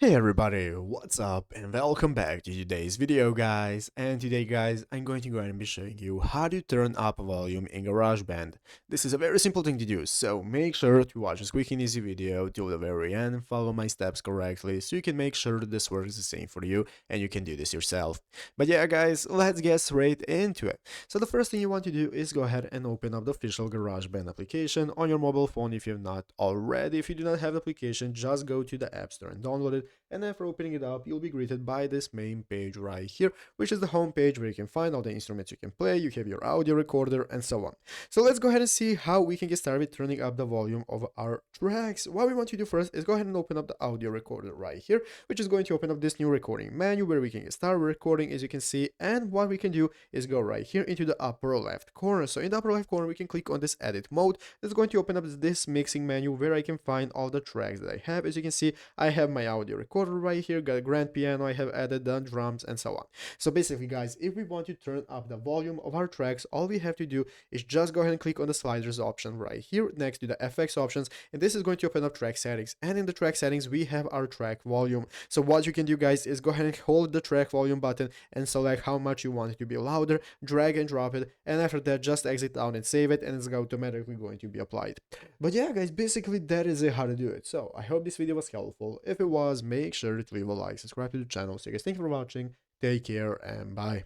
Hey everybody, what's up and welcome back to today's video guys. And today guys, I'm going to go ahead and be showing you how to turn up volume in GarageBand. This is a very simple thing to do, so make sure to watch this quick and easy video till the very end and follow my steps correctly so you can make sure that this works the same for you and you can do this yourself. But yeah guys, let's get straight into it. So the first thing you want to do is go ahead and open up the official GarageBand application on your mobile phone if you've not already. If you do not have the application, just go to the App Store and download it. And after opening it up, you'll be greeted by this main page right here, which is the home page where you can find all the instruments you can play, you have your audio recorder, and so on. So let's go ahead and see how we can get started with turning up the volume of our tracks. What we want to do first is go ahead and open up the audio recorder right here, which is going to open up this new recording menu where we can get started recording, as you can see. And what we can do is go right here into the upper left corner. So in the upper left corner, we can click on this edit mode. That's going to open up this mixing menu where I can find all the tracks that I have. As you can see, I have my audio recorder right here, got a grand piano, I have added the drums and so on. So basically guys, if we want to turn up the volume of our tracks, all we have to do is just go ahead and click on the sliders option right here next to the FX options, and this is going to open up track settings. And in the track settings, we have our track volume. So what you can do guys is go ahead and hold the track volume button and select how much you want it to be louder, drag and drop it, and after that just exit out and save it, and it's automatically going to be applied. But yeah guys, basically that is it, how to do it. So I hope this video was helpful. If it was, make sure to leave a like, subscribe to the channel. So you guys, thank you for watching, take care, and bye.